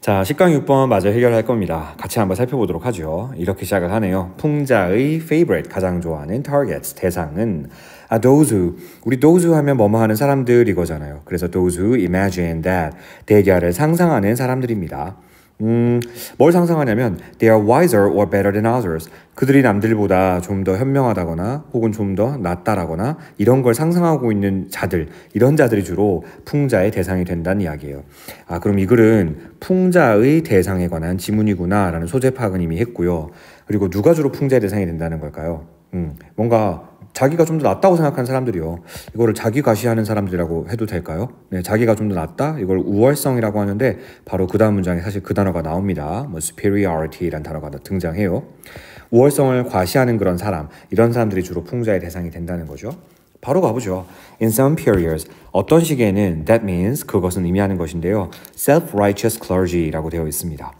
자, 10강 6번 마저 해결할 겁니다. 같이 한번 살펴보도록 하죠. 이렇게 시작을 하네요. 풍자의 favorite, 가장 좋아하는 targets, 대상은 those who, 우리 those who 하면 뭐뭐 하는 사람들 이거잖아요. 그래서 those who imagine that, 대결을 상상하는 사람들입니다. 뭘 상상하냐면 they are wiser or better than others. 그들이 남들보다 좀 더 현명하다거나 혹은 좀 더 낫다라거나 이런 걸 상상하고 있는 자들, 이런 자들이 주로 풍자의 대상이 된다는 이야기예요. 아, 그럼 이 글은 풍자의 대상에 관한 지문이구나 라는 소재 파악은 이미 했고요. 그리고 누가 주로 풍자의 대상이 된다는 걸까요? 뭔가 자기가 좀 더 낫다고 생각하는 사람들이요. 이거를 자기 과시하는 사람들이라고 해도 될까요? 네, 자기가 좀 더 낫다? 이걸 우월성이라고 하는데 바로 그 다음 문장에 사실 그 단어가 나옵니다. superiority라는 단어가 등장해요. 우월성을 과시하는 그런 사람, 이런 사람들이 주로 풍자의 대상이 된다는 거죠. 바로 가보죠. In some periods, 어떤 시기에는 that means, 그것은 의미하는 것인데요. self-righteous clergy라고 되어 있습니다.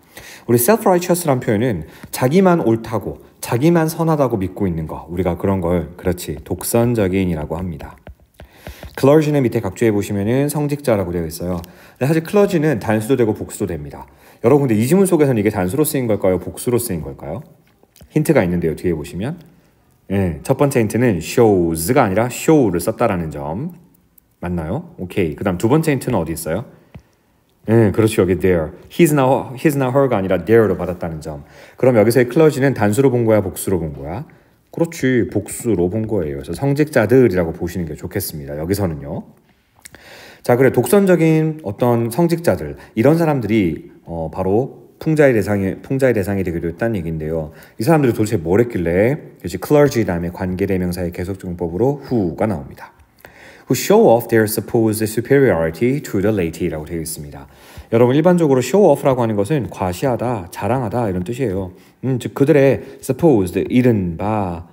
우리 self-righteous라는 표현은 자기만 옳다고, 자기만 선하다고 믿고 있는 거, 우리가 그런 걸 그렇지 독선적인이라고 합니다. clergy는 밑에 각주해 보시면은 성직자라고 되어 있어요. 근데 사실 clergy는 단수도 되고 복수도 됩니다. 여러분 근데 이 지문 속에서는 이게 단수로 쓰인 걸까요? 복수로 쓰인 걸까요? 힌트가 있는데요. 뒤에 보시면 네, 첫 번째 힌트는 shows가 아니라 show를 썼다라는 점 맞나요? 오케이. 그 다음 두 번째 힌트는 어디 있어요? 네, 그렇죠. 여기 there. He's now her가 아니라 there로 받았다는 점. 그럼 여기서의 clergy는 단수로 본 거야? 복수로 본 거야? 그렇지. 복수로 본 거예요. 그래서 성직자들이라고 보시는 게 좋겠습니다. 여기서는요. 자, 그래. 독선적인 어떤 성직자들, 이런 사람들이 바로 풍자의 대상이 되기도 했다는 얘기인데요. 이 사람들이 도대체 뭘 했길래 역시 clergy 다음에 관계대명사의 계속적용법으로 who가 나옵니다. Who show off their supposed superiority to the laity라고 되어 있습니다. 여러분 일반적으로 show off라고 하는 것은 과시하다, 자랑하다 이런 뜻이에요. 즉 그들의 supposed, 이른바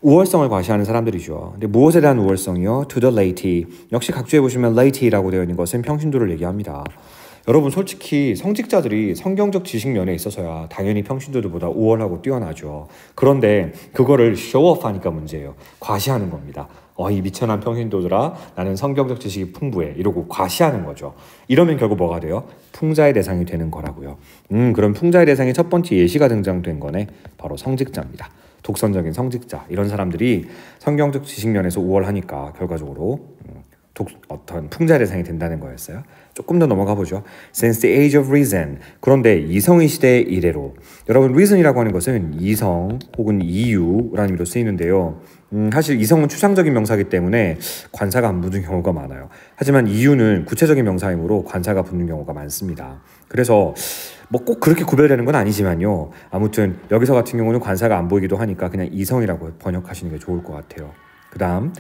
우월성을 과시하는 사람들이죠. 근데 무엇에 대한 우월성이요? To the laity. 역시 각주해 보시면 laity라고 되어 있는 것은 평신도를 얘기합니다. 여러분 솔직히 성직자들이 성경적 지식면에 있어서야 당연히 평신도들보다 우월하고 뛰어나죠. 그런데 그거를 쇼오프 하니까 문제예요. 과시하는 겁니다. 이 미천한 평신도들아 나는 성경적 지식이 풍부해 이러고 과시하는 거죠. 이러면 결국 뭐가 돼요? 풍자의 대상이 되는 거라고요. 그럼 풍자의 대상의 첫 번째 예시가 등장된 거네. 바로 성직자입니다. 독선적인 성직자 이런 사람들이 성경적 지식면에서 우월하니까 결과적으로 어떤 풍자의 대상이 된다는 거였어요. 조금 더 넘어가 보죠. Since the age of reason. 그런데 이성의 시대 이래로. 여러분 reason이라고 하는 것은 이성 혹은 이유라는 의미로 쓰이는데요. 사실 이성은 추상적인 명사이기 때문에 관사가 안 붙는 경우가 많아요. 하지만 이유는 구체적인 명사이므로 관사가 붙는 경우가 많습니다. 그래서 뭐 꼭 그렇게 구별되는 건 아니지만요. 아무튼 여기서 같은 경우는 관사가 안 보이기도 하니까 그냥 이성이라고 번역하시는 게 좋을 것 같아요. 그 다음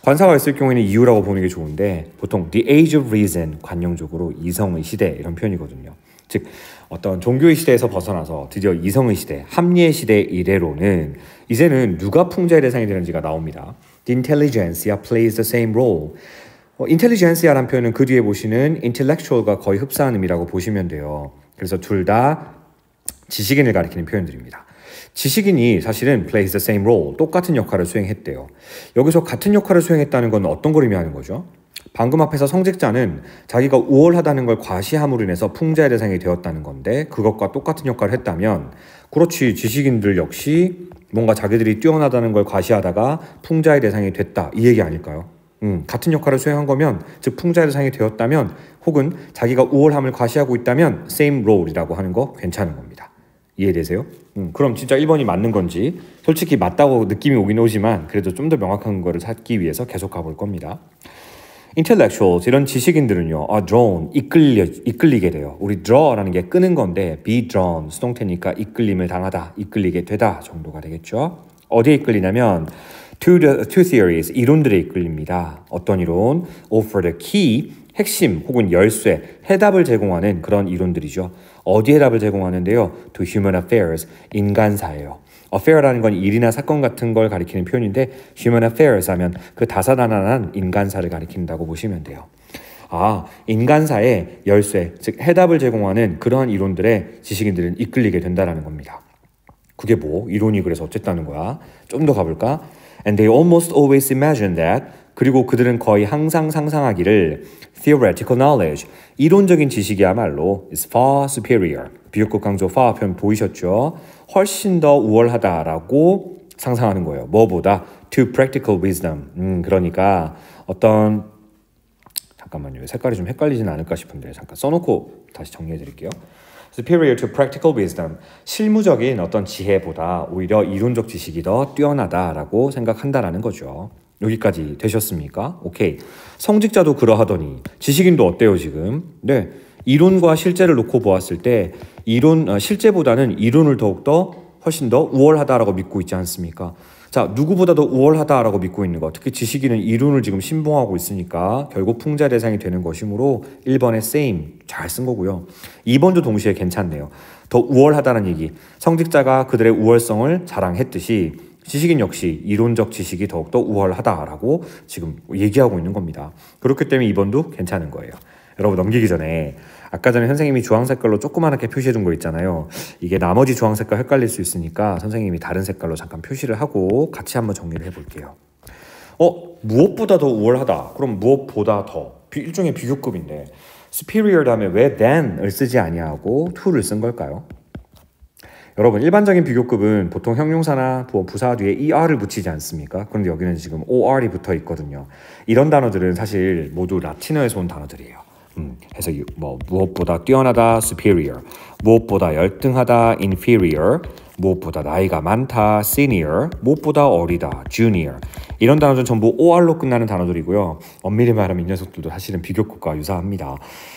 관사가 있을 경우에는 이유라고 보는 게 좋은데 보통 the age of reason 관용적으로 이성의 시대 이런 표현이거든요. 즉 어떤 종교의 시대에서 벗어나서 드디어 이성의 시대, 합리의 시대 이래로는 이제는 누가 풍자의 대상이 되는지가 나옵니다. The intelligentsia plays the same role. intelligentsia라는 표현은 그 뒤에 보시는 intellectual과 거의 흡사한 의미라고 보시면 돼요. 그래서 둘 다 지식인을 가리키는 표현들입니다. 지식인이 사실은 plays the same role, 똑같은 역할을 수행했대요. 여기서 같은 역할을 수행했다는 건 어떤 걸 의미하는 거죠? 방금 앞에서 성직자는 자기가 우월하다는 걸 과시함으로 인해서 풍자의 대상이 되었다는 건데 그것과 똑같은 역할을 했다면 그렇지 지식인들 역시 뭔가 자기들이 뛰어나다는 걸 과시하다가 풍자의 대상이 됐다 이 얘기 아닐까요? 같은 역할을 수행한 거면 즉 풍자의 대상이 되었다면 혹은 자기가 우월함을 과시하고 있다면 same role이라고 하는 거 괜찮은 겁니다. 이해되세요? 그럼 진짜 1번이 맞는 건지 솔직히 맞다고 느낌이 오긴 오지만 그래도 좀 더 명확한 거를 찾기 위해서 계속 가볼 겁니다. intellectuals 이런 지식인들은요 drawn 이끌리게 돼요. 우리 draw라는 게 끄는 건데 be drawn 수동태니까 이끌림을 당하다 이끌리게 되다 정도가 되겠죠. 어디에 이끌리냐면 to theories 이론들에 이끌립니다. 어떤 이론? offer the key 핵심 혹은 열쇠, 해답을 제공하는 그런 이론들이죠. 어디 해답을 제공하는데요? To human affairs, 인간사예요. affair라는 건 일이나 사건 같은 걸 가리키는 표현인데 human affairs 하면 그 다사다난한 인간사를 가리킨다고 보시면 돼요. 인간사의 열쇠, 즉 해답을 제공하는 그러한 이론들에 지식인들은 이끌리게 된다는 겁니다. 그게 뭐? 이론이 그래서 어쨌다는 거야? 좀 더 가볼까? And they almost always imagine that 그리고 그들은 거의 항상 상상하기를 theoretical knowledge, 이론적인 지식이야말로 is far superior. 비교급 강조 far 표현 보이셨죠? 훨씬 더 우월하다라고 상상하는 거예요. 뭐보다? to practical wisdom. 그러니까 어떤 잠깐만요. 색깔이 좀 헷갈리진 않을까 싶은데 잠깐 써놓고 다시 정리해 드릴게요. superior to practical wisdom. 실무적인 어떤 지혜보다 오히려 이론적 지식이 더 뛰어나다라고 생각한다라는 거죠. 여기까지 되셨습니까? 오케이. 성직자도 그러하더니 지식인도 어때요 지금? 네. 이론과 실제를 놓고 보았을 때 실제보다는 이론을 더욱더 훨씬 더 우월하다라고 믿고 있지 않습니까? 자, 누구보다도 우월하다라고 믿고 있는 것. 특히 지식인은 이론을 지금 신봉하고 있으니까 결국 풍자 대상이 되는 것이므로 1번의 same 잘 쓴 거고요. 2번도 동시에 괜찮네요. 더 우월하다는 얘기. 성직자가 그들의 우월성을 자랑했듯이 지식인 역시 이론적 지식이 더욱더 우월하다라고 지금 얘기하고 있는 겁니다. 그렇기 때문에 2번도 괜찮은 거예요. 여러분 넘기기 전에 아까 전에 선생님이 주황 색깔로 조그맣게 표시해 둔 거 있잖아요. 이게 나머지 주황 색깔 헷갈릴 수 있으니까 선생님이 다른 색깔로 잠깐 표시를 하고 같이 한번 정리를 해볼게요. 무엇보다 더 우월하다. 그럼 무엇보다 더. 일종의 비교급인데 superior 다음에 왜 than을 쓰지 아니하고 to를 쓴 걸까요? 여러분 일반적인 비교급은 보통 형용사나 부사 뒤에 er를 붙이지 않습니까? 그런데 여기는 지금 or이 붙어 있거든요. 이런 단어들은 사실 모두 라틴어에서 온 단어들이에요. 그래서 무엇보다 뛰어나다 superior, 무엇보다 열등하다 inferior, 무엇보다 나이가 많다 senior, 무엇보다 어리다 junior. 이런 단어들은 전부 or로 끝나는 단어들이고요. 엄밀히 말하면 이 녀석들도 사실은 비교급과 유사합니다.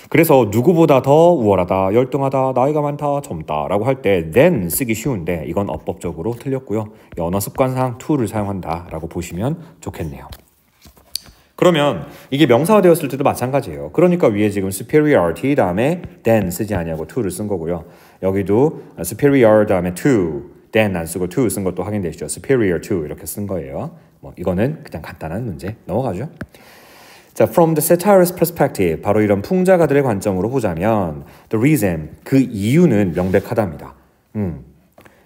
그래서 누구보다 더 우월하다, 열등하다, 나이가 많다, 젊다 라고 할 때 than 쓰기 쉬운데 이건 어법적으로 틀렸고요. 언어 습관상 to를 사용한다 라고 보시면 좋겠네요. 그러면 이게 명사화되었을 때도 마찬가지예요. 그러니까 위에 지금 superiority 다음에 than 쓰지 아니하고 to를 쓴 거고요. 여기도 superior 다음에 to, than 안 쓰고 to 쓴 것도 확인되시죠. superior to 이렇게 쓴 거예요. 이거는 그냥 간단한 문제 넘어가죠. 자, from the satirist perspective, 바로 이런 풍자가들의 관점으로 보자면 the reason, 그 이유는 명백하답니다.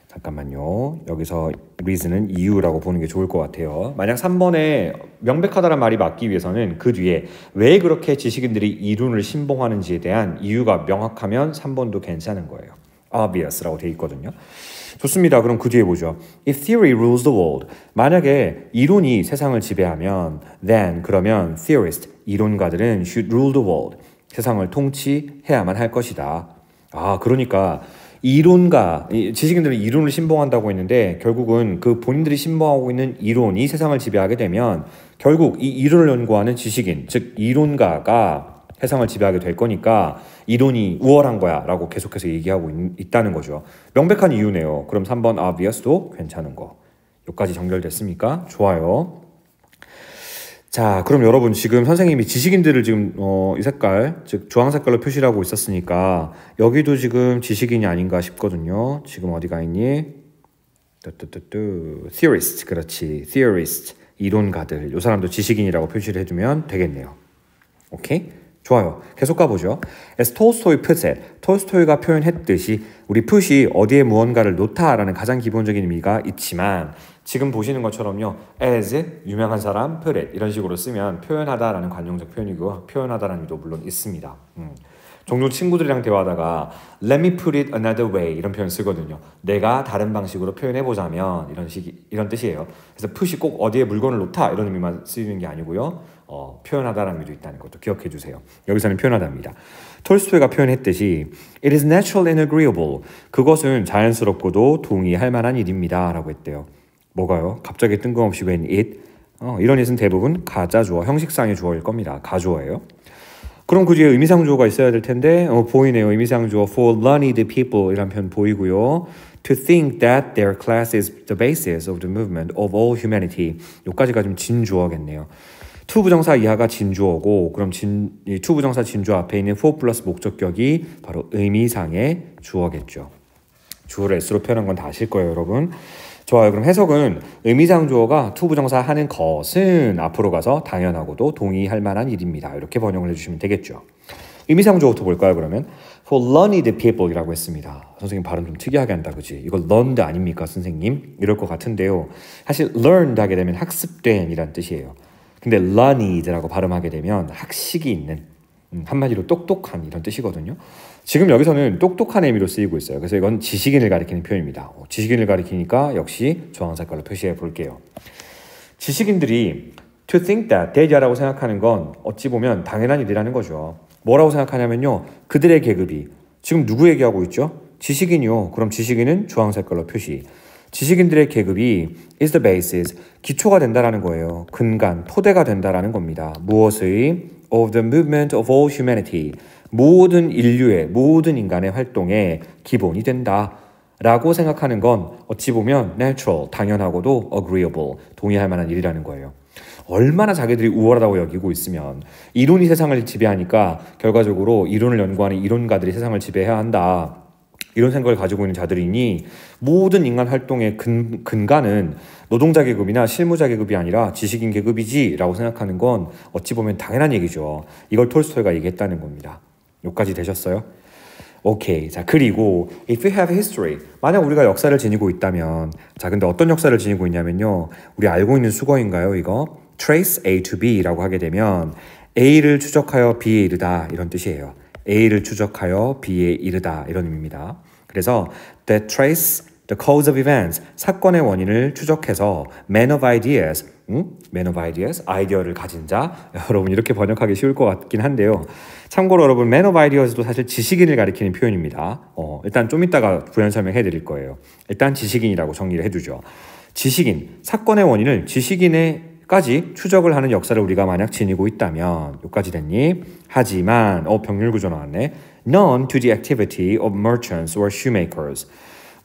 잠깐만요. 여기서 reason은 이유라고 보는 게 좋을 것 같아요. 만약 3번에 명백하다는 말이 맞기 위해서는 그 뒤에 왜 그렇게 지식인들이 이론을 신봉하는지에 대한 이유가 명확하면 3번도 괜찮은 거예요. obvious라고 되어 있거든요. 좋습니다. 그럼 그 뒤에 보죠. If theory rules the world, 만약에 이론이 세상을 지배하면 then 그러면 theorist, 이론가들은 should rule the world, 세상을 통치해야만 할 것이다. 그러니까 이론가, 지식인들은 이론을 신봉한다고 했는데 결국은 그 본인들이 신봉하고 있는 이론이 세상을 지배하게 되면 결국 이 이론을 연구하는 지식인, 즉 이론가가 세상을 지배하게 될 거니까 이론이 우월한 거야 라고 계속해서 얘기하고 있다는 거죠. 명백한 이유네요. 그럼 3번 obvious도 괜찮은 거. 여기까지 정렬됐습니까? 좋아요. 자, 그럼 여러분 지금 선생님이 지식인들을 지금 이 색깔, 즉 주황 색깔로 표시를 하고 있었으니까 여기도 지금 지식인이 아닌가 싶거든요. 지금 어디가 있니? theorist, 그렇지. theorist, 이론가들. 이 사람도 지식인이라고 표시를 해주면 되겠네요. 오케이? 좋아요. 계속 가보죠. As Tolstoy puts it, 톨스토이가 표현했듯이 우리 put이 어디에 무언가를 놓다라는 가장 기본적인 의미가 있지만 지금 보시는 것처럼요. as, 유명한 사람, put it 이런 식으로 쓰면 표현하다라는 관용적 표현이고요. 표현하다라는 의미도 물론 있습니다. 종종 친구들이랑 대화하다가 let me put it another way 이런 표현 쓰거든요. 내가 다른 방식으로 표현해보자면 이런 뜻이에요. 그래서 put이 꼭 어디에 물건을 놓다 이런 의미만 쓰이는 게 아니고요. 표현하다라는 의미도 있다는 것도 기억해 주세요. 여기서는 표현하다입니다. 톨스토이가 표현했듯이 It is natural and agreeable. 그것은 자연스럽고도 동의할 만한 일입니다. 라고 했대요. 뭐가요? 갑자기 뜬금없이 웬 it? 이런 it은 대부분 가짜주어, 형식상의 주어일 겁니다. 가주어예요. 그럼 그 뒤에 의미상주어가 있어야 될 텐데 보이네요. 의미상주어 for learned people 이란 표현 보이고요. To think that their class is the basis of the movement of all humanity. 여기까지가 좀 진주어겠네요. to 부정사 이하가 진주어고 그럼 이 to 부정사 진주어 앞에 있는 for 플러스 목적격이 바로 의미상의 주어겠죠. 주어를 s로 표현한 건 다 아실 거예요, 여러분. 좋아요. 그럼 해석은 의미상 주어가 to 부정사 하는 것은 앞으로 가서 당연하고도 동의할 만한 일입니다. 이렇게 번역을 해주시면 되겠죠. 의미상 주어부터 볼까요, 그러면? For learned people 이라고 했습니다. 선생님 발음 좀 특이하게 한다, 그치? 이거 learned 아닙니까, 선생님? 이럴 것 같은데요. 사실 learned 하게 되면 학습된 이란 뜻이에요. 근데 learned라고 발음하게 되면 학식이 있는 한마디로 똑똑한 이런 뜻이거든요. 지금 여기서는 똑똑한 의미로 쓰이고 있어요. 그래서 이건 지식인을 가리키는 표현입니다. 지식인을 가리키니까 역시 조항사걸로 표시해 볼게요. 지식인들이 to think that이라고 생각하는 건 어찌 보면 당연한 일이라는 거죠. 뭐라고 생각하냐면요. 그들의 계급이 지금 누구 얘기하고 있죠? 지식인이요. 그럼 지식인은 주황색깔로 표시. 지식인들의 계급이 is the basis, 기초가 된다라는 거예요. 근간, 토대가 된다라는 겁니다. 무엇의? of the movement of all humanity. 모든 인류의, 모든 인간의 활동의 기본이 된다. 라고 생각하는 건 어찌 보면 natural, 당연하고도 agreeable, 동의할 만한 일이라는 거예요. 얼마나 자기들이 우월하다고 여기고 있으면 이론이 세상을 지배하니까 결과적으로 이론을 연구하는 이론가들이 세상을 지배해야 한다. 이런 생각을 가지고 있는 자들이니 모든 인간 활동의 근간은 노동자 계급이나 실무자 계급이 아니라 지식인 계급이지 라고 생각하는 건 어찌 보면 당연한 얘기죠. 이걸 톨스토이가 얘기했다는 겁니다. 여기까지 되셨어요? 오케이. 자, 그리고 if we have history, 만약 우리가 역사를 지니고 있다면, 자, 근데 어떤 역사를 지니고 있냐면요. 우리 알고 있는 수거인가요, 이거? trace A to B라고 하게 되면 A를 추적하여 B에 이르다 이런 뜻이에요. A를 추적하여 B에 이르다 이런 의미입니다. 그래서 that trace the cause of events, 사건의 원인을 추적해서 man of ideas, man of ideas, 아이디어를 가진 자. 여러분 이렇게 번역하기 쉬울 것 같긴 한데요. 참고로 여러분 man of ideas도 사실 지식인을 가리키는 표현입니다. 일단 좀 이따가 부연 설명해 드릴 거예요. 일단 지식인이라고 정리를 해두죠. 지식인, 사건의 원인을 지식인에까지 추적을 하는 역사를 우리가 만약 지니고 있다면 여기까지 됐니? 하지만 병렬 구조 나왔네. None to the activity of merchants or shoemakers.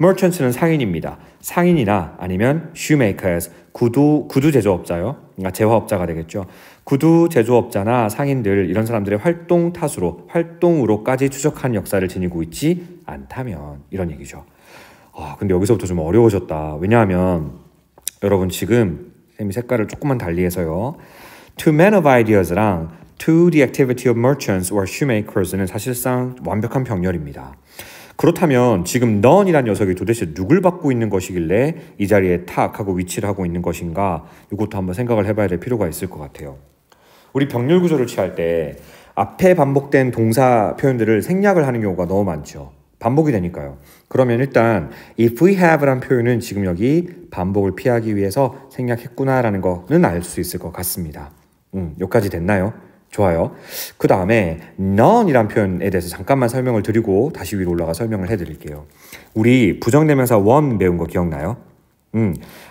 merchants는 상인입니다. 상인이나 아니면 shoemakers, 구두 제조업자요. 그러니까 제화업자가 되겠죠. 구두 제조업자나 상인들 이런 사람들의 활동으로까지 추적한 역사를 지니고 있지 않다면 이런 얘기죠. 근데 여기서부터 좀 어려워졌다. 왜냐하면 여러분 지금 쌤이 색깔을 조금만 달리해서요. To men of ideas랑 to the activity of merchants or shoemakers는 사실상 완벽한 병렬입니다. 그렇다면 지금 none이라는 녀석이 도대체 누굴 받고 있는 것이길래 이 자리에 탁 하고 위치를 하고 있는 것인가, 이것도 한번 생각을 해봐야 될 필요가 있을 것 같아요. 우리 병렬 구조를 취할 때 앞에 반복된 동사 표현들을 생략을 하는 경우가 너무 많죠. 반복이 되니까요. 그러면 일단 if we have란 표현은 지금 여기 반복을 피하기 위해서 생략했구나라는 거는 알 수 있을 것 같습니다. 여기까지 됐나요? 좋아요. 그 다음에 none이란 표현에 대해서 잠깐만 설명을 드리고 다시 위로 올라가 설명을 해드릴게요. 우리 부정대명사 one 배운 거 기억나요?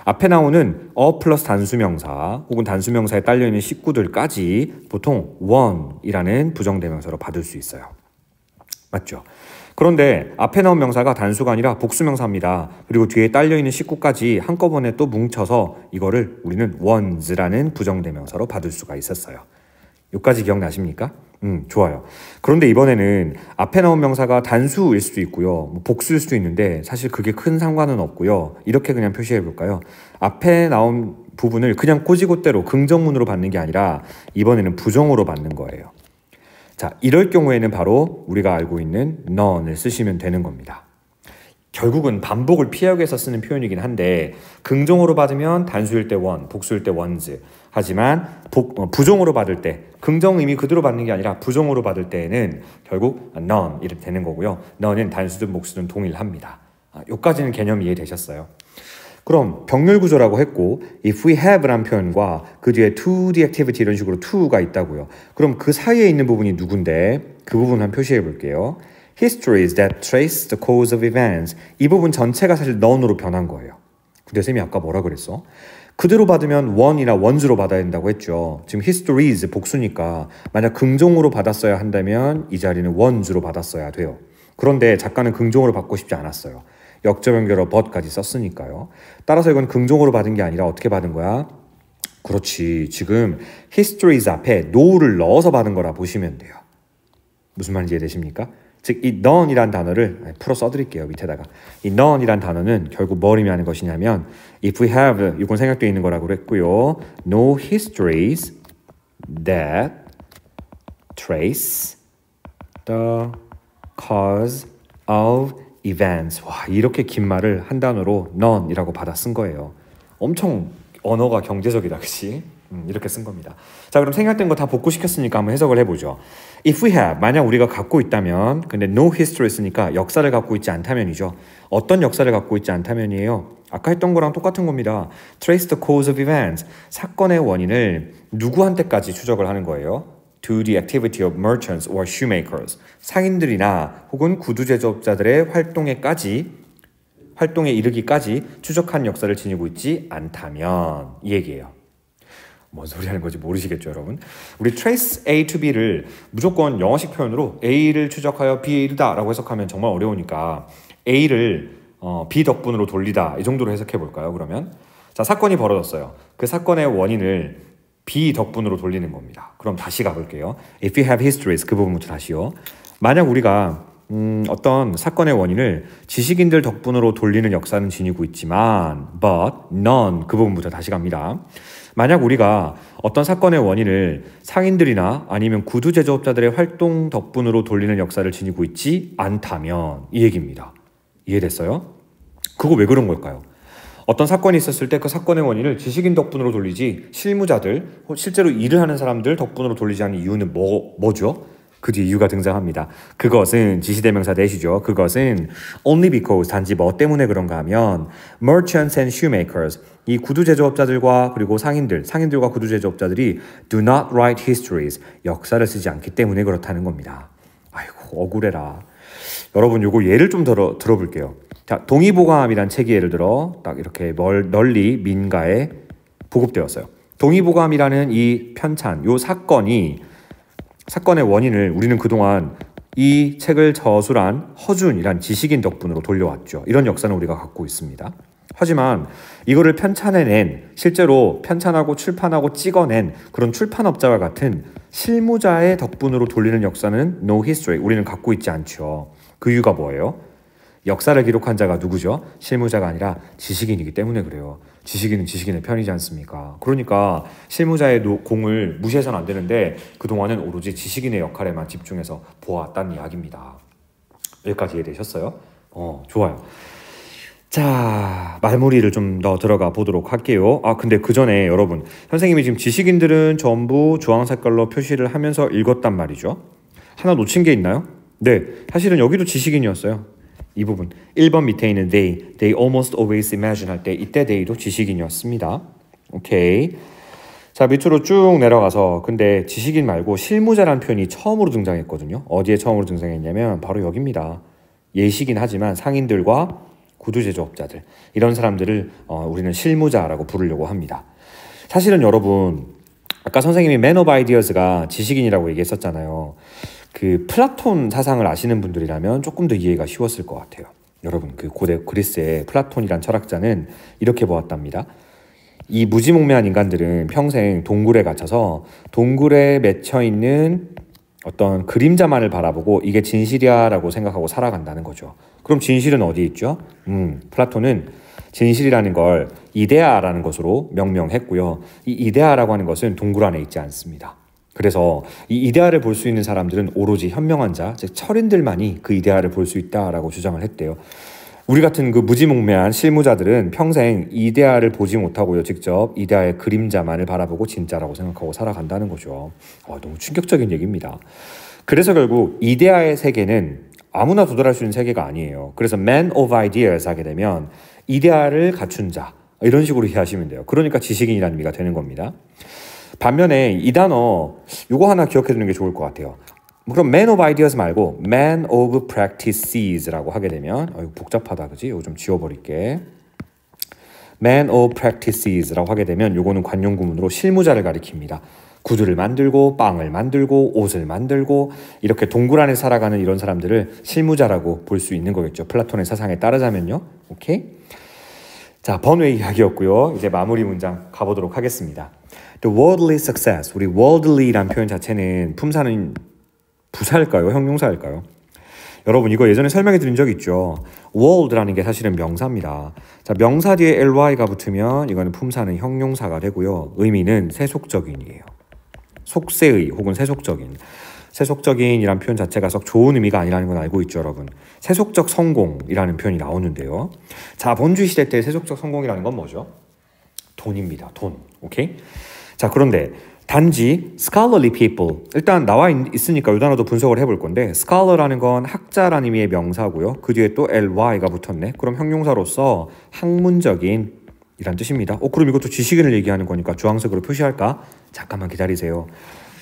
앞에 나오는 플러스 단수명사 혹은 단수명사에 딸려있는 식구들까지 보통 one이라는 부정대명사로 받을 수 있어요. 맞죠? 그런데 앞에 나온 명사가 단수가 아니라 복수명사입니다. 그리고 뒤에 딸려있는 식구까지 한꺼번에 또 뭉쳐서 이거를 우리는 ones라는 부정대명사로 받을 수가 있었어요. 여기까지 기억나십니까? 좋아요. 그런데 이번에는 앞에 나온 명사가 단수일 수도 있고요. 복수일 수도 있는데 사실 그게 큰 상관은 없고요. 이렇게 그냥 표시해 볼까요? 앞에 나온 부분을 그냥 꼬지곳대로 긍정문으로 받는 게 아니라 이번에는 부정으로 받는 거예요. 자, 이럴 경우에는 바로 우리가 알고 있는 none을 쓰시면 되는 겁니다. 결국은 반복을 피하기 위해서 쓰는 표현이긴 한데 긍정으로 받으면 단수일 때 one, 복수일 때 ones. 하지만 부정으로 받을 때 긍정 의미 그대로 받는 게 아니라 부정으로 받을 때에는 결국 none 이렇게 되는 거고요. none은 단수든 복수든 동일합니다. 여기까지는 개념 이해되셨어요? 그럼 병렬 구조라고 했고 if we have란 표현과 그 뒤에 to the activity 이런 식으로 to가 있다고요. 그럼 그 사이에 있는 부분이 누군데 그 부분 한번 표시해 볼게요. Histories that trace the cause of events. 이 부분 전체가 사실 none으로 변한 거예요. 근데 쌤이 아까 뭐라 그랬어? 그대로 받으면 one이나 ones로 받아야 된다고 했죠. 지금 histories 복수니까 만약 긍정으로 받았어야 한다면 이 자리는 ones로 받았어야 돼요. 그런데 작가는 긍정으로 받고 싶지 않았어요. 역적 연결어 but까지 썼으니까요. 따라서 이건 긍정으로 받은 게 아니라 어떻게 받은 거야? 그렇지. 지금 histories 앞에 no를 넣어서 받은 거라 보시면 돼요. 무슨 말인지 이해되십니까? 즉, 이 none이란 단어를 풀어 써드릴게요. 밑에다가. 이 none이란 단어는 결국 뭘 의미하는 것이냐면 if we have, 이건 생략되어 있는 거라고 그랬고요. No histories that trace the cause of events. 와, 이렇게 긴 말을 한 단어로 none이라고 받아 쓴 거예요. 엄청 언어가 경제적이다, 그치? 이렇게 쓴 겁니다. 자, 그럼 생략된 거 다 복구시켰으니까 한번 해석을 해보죠. If we have, 만약 우리가 갖고 있다면, 근데 no history 쓰니까 역사를 갖고 있지 않다면이죠. 어떤 역사를 갖고 있지 않다면이에요. 아까 했던 거랑 똑같은 겁니다. Trace the cause of events, 사건의 원인을 누구한테까지 추적을 하는 거예요. To the activity of merchants or shoemakers, 상인들이나 혹은 구두 제조업자들의 활동에 이르기까지 추적한 역사를 지니고 있지 않다면 이 얘기예요. 뭔 소리 하는 건지 모르시겠죠, 여러분? 우리 trace A to B를 무조건 영어식 표현으로 A를 추적하여 B에 이르다 라고 해석하면 정말 어려우니까 A를 B 덕분으로 돌리다 이 정도로 해석해 볼까요, 그러면? 자, 사건이 벌어졌어요. 그 사건의 원인을 B 덕분으로 돌리는 겁니다. 그럼 다시 가볼게요. If you have histories, 그 부분부터 다시요. 만약 우리가 어떤 사건의 원인을 지식인들 덕분으로 돌리는 역사는 지니고 있지만 but none, 그 부분부터 다시 갑니다. 만약 우리가 어떤 사건의 원인을 상인들이나 아니면 구두 제조업자들의 활동 덕분으로 돌리는 역사를 지니고 있지 않다면 이 얘기입니다. 이해됐어요? 그거 왜 그런 걸까요? 어떤 사건이 있었을 때 그 사건의 원인을 지식인 덕분으로 돌리지 실무자들, 실제로 일을 하는 사람들 덕분으로 돌리지 않는 이유는 뭐죠? 그 뒤에 이유가 등장합니다. 그것은 지시대명사 대시죠. 그것은 only because, 단지 뭐 때문에 그런가 하면 merchants and shoemakers, 이 구두 제조업자들과 그리고 상인들과 구두 제조업자들이 do not write histories, 역사를 쓰지 않기 때문에 그렇다는 겁니다. 아이고 억울해라. 여러분 요거 예를 좀 들어볼게요. 자, 동의보감이란 책이 예를 들어 딱 이렇게 널리 민가에 보급되었어요. 동의보감이라는 이 편찬, 요 사건의 원인을 우리는 그동안 이 책을 저술한 허준이란 지식인 덕분으로 돌려왔죠. 이런 역사는 우리가 갖고 있습니다. 하지만 이거를 편찬해낸, 실제로 편찬하고 출판하고 찍어낸 그런 출판업자와 같은 실무자의 덕분으로 돌리는 역사는 no history, 우리는 갖고 있지 않죠. 그 이유가 뭐예요? 역사를 기록한 자가 누구죠? 실무자가 아니라 지식인이기 때문에 그래요. 지식인은 지식인의 편이지 않습니까? 그러니까 실무자의 공을 무시해서는 안 되는데 그동안은 오로지 지식인의 역할에만 집중해서 보아왔다는 이야기입니다. 여기까지 이해되셨어요? 좋아요. 자, 말머리를 좀 더 들어가 보도록 할게요. 근데 그 전에 여러분, 선생님이 지금 지식인들은 전부 주황 색깔로 표시를 하면서 읽었단 말이죠. 하나 놓친 게 있나요? 네, 사실은 여기도 지식인이었어요. 이 부분 1번 밑에 있는 they almost always imagine 할 때 이때 they도 지식인이었습니다. 오케이. 자, 밑으로 쭉 내려가서 근데 지식인 말고 실무자라는 표현이 처음으로 등장했거든요. 어디에 처음으로 등장했냐면 바로 여기입니다. 예시긴 하지만 상인들과 구두 제조업자들, 이런 사람들을 우리는 실무자라고 부르려고 합니다. 사실은 여러분, 아까 선생님이 Man of Ideas가 지식인이라고 얘기했었잖아요. 그 플라톤 사상을 아시는 분들이라면 조금 더 이해가 쉬웠을 것 같아요. 여러분, 그 고대 그리스의 플라톤이란 철학자는 이렇게 보았답니다. 이 무지몽매한 인간들은 평생 동굴에 갇혀서 동굴에 맺혀 있는 어떤 그림자만을 바라보고 이게 진실이야라고 생각하고 살아간다는 거죠. 그럼 진실은 어디 있죠? 플라톤은 진실이라는 걸 이데아라는 것으로 명명했고요. 이 이데아라고 하는 것은 동굴 안에 있지 않습니다. 그래서 이 이데아를 볼 수 있는 사람들은 오로지 현명한 자, 즉 철인들만이 그 이데아를 볼 수 있다라고 주장을 했대요. 우리 같은 그 무지몽매한 실무자들은 평생 이데아를 보지 못하고요. 직접 이데아의 그림자만을 바라보고 진짜라고 생각하고 살아간다는 거죠. 너무 충격적인 얘기입니다. 그래서 결국 이데아의 세계는 아무나 도달할 수 있는 세계가 아니에요. 그래서 Man of Ideas 하게 되면 이데아를 갖춘 자, 이런 식으로 이해하시면 돼요. 그러니까 지식인이라는 의미가 되는 겁니다. 반면에 이 단어 요거 하나 기억해 두는 게 좋을 것 같아요. 그럼 Man of Ideas 말고 Man of Practices라고 하게 되면 복잡하다, 그지? 이거 좀 지워버릴게. Man of Practices라고 하게 되면 요거는 관용 구문으로 실무자를 가리킵니다. 구두를 만들고 빵을 만들고 옷을 만들고 이렇게 동굴 안에 살아가는 이런 사람들을 실무자라고 볼 수 있는 거겠죠. 플라톤의 사상에 따르자면요. 오케이? 자, 번외 이야기였고요. 이제 마무리 문장 가보도록 하겠습니다. The worldly success, 우리 worldly란 표현 자체는 품사는 부사일까요? 형용사일까요? 여러분, 이거 예전에 설명해 드린 적 있죠. world라는 게 사실은 명사입니다. 자, 명사 뒤에 ly가 붙으면 이거는 품사는 형용사가 되고요. 의미는 세속적인이에요. 속세의 혹은 세속적인. 세속적인이란 표현 자체가 썩 좋은 의미가 아니라는 건 알고 있죠, 여러분. 세속적 성공이라는 표현이 나오는데요. 자본주의 시대 때 세속적 성공이라는 건 뭐죠? 돈입니다. 돈. 오케이? 자, 그런데 단지 scholarly people, 일단 나와 있으니까 이 단어도 분석을 해볼 건데 scholar라는 건 학자라는 의미의 명사고요. 그 뒤에 또 ly가 붙었네. 그럼 형용사로서 학문적인 이란 뜻입니다. 그럼 이것도 지식인을 얘기하는 거니까 주황색으로 표시할까? 잠깐만 기다리세요.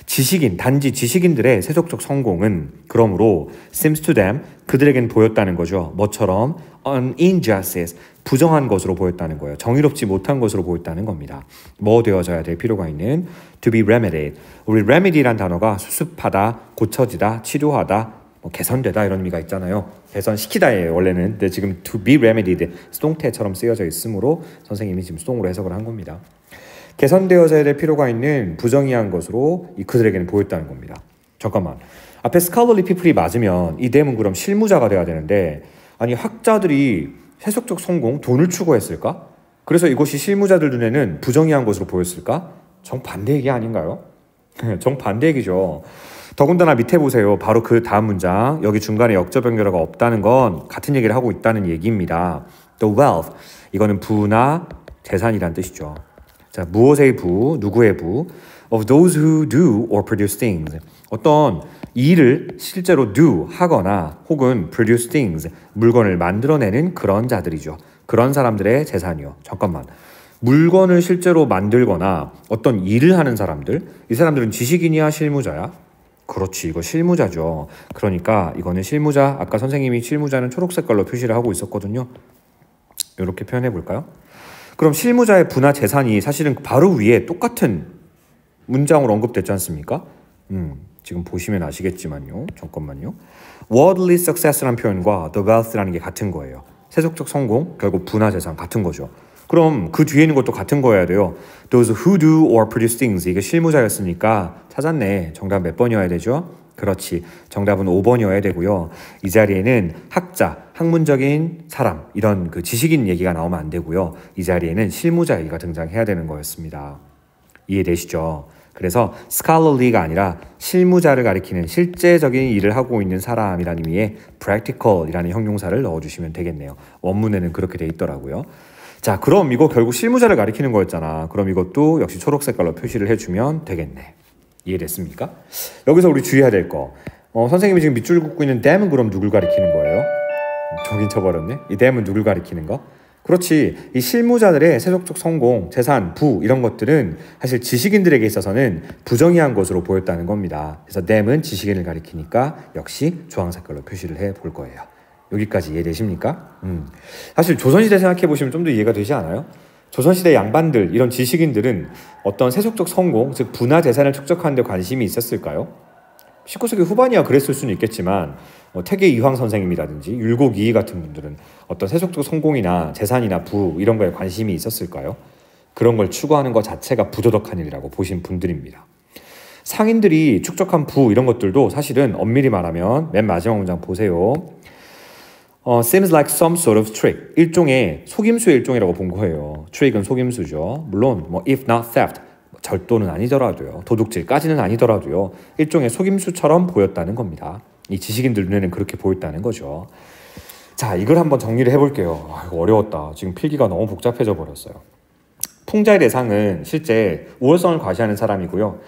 지식인, 단지 지식인들의 세속적 성공은 그러므로 seems to them, 그들에겐 보였다는 거죠. 뭐처럼? An injustice, 부정한 것으로 보였다는 거예요. 정의롭지 못한 것으로 보였다는 겁니다. 뭐 되어져야 될 필요가 있는? To be remedied. 우리 remedy란 단어가 수습하다, 고쳐지다, 치료하다, 뭐 개선되다 이런 의미가 있잖아요. 개선시키다예요 원래는. 근데 지금 to be remedied 수동태처럼 쓰여져 있으므로 선생님이 지금 수동으로 해석을 한 겁니다. 개선되어져야 될 필요가 있는 부정의한 것으로 그들에게는 보였다는 겁니다. 잠깐만. 앞에 scholarly people이 맞으면 이 them은 그럼 실무자가 돼야 되는데 아니 학자들이 세속적 성공, 돈을 추구했을까? 그래서 이것이 실무자들 눈에는 부정의한 것으로 보였을까? 정반대 얘기 아닌가요? 정반대 얘기죠. 더군다나 밑에 보세요. 바로 그 다음 문장. 여기 중간에 역적 연결어가 없다는 건 같은 얘기를 하고 있다는 얘기입니다. The wealth. 이거는 부나 재산이란 뜻이죠. 자, 무엇의 부, 누구의 부? Of those who do or produce things. 어떤 일을 실제로 do, 하거나 혹은 produce things, 물건을 만들어내는 그런 자들이죠. 그런 사람들의 재산이요. 잠깐만. 물건을 실제로 만들거나 어떤 일을 하는 사람들, 이 사람들은 지식인이야, 실무자야? 그렇지, 이거 실무자죠. 그러니까 이거는 실무자, 아까 선생님이 실무자는 초록색 깔로 표시를 하고 있었거든요. 이렇게 표현해 볼까요? 그럼 실무자의 부나 재산이 사실은 바로 위에 똑같은 문장으로 언급됐지 않습니까? 지금 보시면 아시겠지만요. 잠깐만요. Worldly success라는 표현과 the wealth라는 게 같은 거예요. 세속적 성공, 결국 부나 재산 같은 거죠. 그럼 그 뒤에 있는 것도 같은 거여야 돼요. Those who do or produce things. 이게 실무자였으니까 찾았네. 정답 몇 번이어야 되죠? 그렇지. 정답은 5번이어야 되고요. 이 자리에는 학자, 학문적인 사람, 이런 그 지식인 얘기가 나오면 안 되고요. 이 자리에는 실무자 얘기가 등장해야 되는 거였습니다. 이해되시죠? 그래서 scholarly가 아니라 실무자를 가리키는 실제적인 일을 하고 있는 사람이라는 의미의 practical이라는 형용사를 넣어주시면 되겠네요. 원문에는 그렇게 돼 있더라고요. 자, 그럼 이거 결국 실무자를 가리키는 거였잖아. 그럼 이것도 역시 초록 색깔로 표시를 해주면 되겠네. 이해됐습니까? 여기서 우리 주의해야 될 거. 선생님이 지금 밑줄 긋고 있는 them은 그럼 누굴 가리키는 거예요? 저긴 쳐버렸네. 이 them은 누굴 가리키는 거? 그렇지. 이 실무자들의 세속적 성공, 재산, 부 이런 것들은 사실 지식인들에게 있어서는 부정의한 것으로 보였다는 겁니다. 그래서 them은 지식인을 가리키니까 역시 주황 색깔로 표시를 해볼 거예요. 여기까지 이해되십니까? 사실 조선시대 생각해보시면 좀 더 이해가 되지 않아요? 조선시대 양반들, 이런 지식인들은 어떤 세속적 성공, 즉 부나 재산을 축적하는 데 관심이 있었을까요? 19세기 후반이야 그랬을 수는 있겠지만 태계 이황 선생님이라든지 율곡 이이 같은 분들은 어떤 세속적 성공이나 재산이나 부 이런 거에 관심이 있었을까요? 그런 걸 추구하는 것 자체가 부도덕한 일이라고 보신 분들입니다. 상인들이 축적한 부 이런 것들도 사실은 엄밀히 말하면 맨 마지막 문장 보세요. Seems like some sort of trick. 일종의 속임수의 일종이라고 본 거예요. trick은 속임수죠. 물론 if not theft, 절도는 아니더라도요. 도둑질까지는 아니더라도요. 일종의 속임수처럼 보였다는 겁니다. 이 지식인들 눈에는 그렇게 보였다는 거죠. 자, 이걸 한번 정리를 해볼게요. 이거 어려웠다. 지금 필기가 너무 복잡해져 버렸어요. 풍자의 대상은 실제 우월성을 과시하는 사람이고요.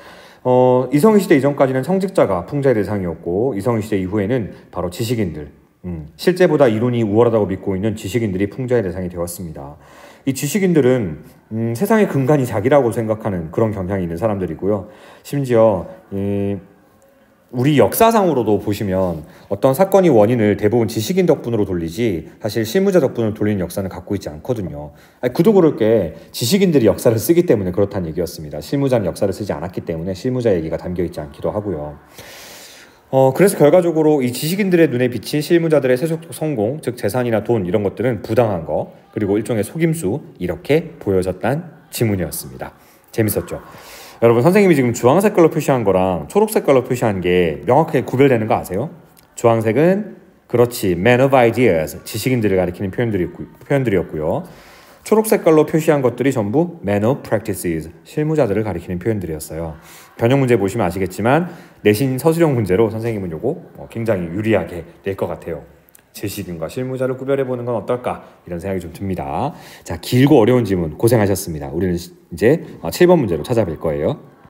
이성희 시대 이전까지는 성직자가 풍자의 대상이었고 이성희 시대 이후에는 바로 지식인들, 실제보다 이론이 우월하다고 믿고 있는 지식인들이 풍자의 대상이 되었습니다. 이 지식인들은 세상의 근간이 자기라고 생각하는 그런 경향이 있는 사람들이고요. 심지어 우리 역사상으로도 보시면 어떤 사건의 원인을 대부분 지식인 덕분으로 돌리지 사실 실무자 덕분으로 돌리는 역사는 갖고 있지 않거든요. 그도 그럴 게 지식인들이 역사를 쓰기 때문에 그렇다는 얘기였습니다. 실무자는 역사를 쓰지 않았기 때문에 실무자 얘기가 담겨있지 않기도 하고요. 그래서 결과적으로 이 지식인들의 눈에 비친 실무자들의 세속적 성공, 즉 재산이나 돈 이런 것들은 부당한 거, 그리고 일종의 속임수 이렇게 보여졌단 지문이었습니다. 재밌었죠? 여러분 선생님이 지금 주황색 깔로 표시한 거랑 초록색 깔로 표시한 게 명확하게 구별되는 거 아세요? 주황색은 그렇지, man of ideas, 지식인들을 가리키는 표현들이었고요. 초록 색깔로 표시한 것들이 전부 man of practices, 실무자들을 가리키는 표현들이었어요. 변형 문제 보시면 아시겠지만 내신 서술형 문제로 선생님은 요거 굉장히 유리하게 낼 것 같아요. 지식인과 실무자를 구별해보는 건 어떨까? 이런 생각이 좀 듭니다. 자, 길고 어려운 질문 고생하셨습니다. 우리는 이제 7번 문제로 찾아뵐 거예요.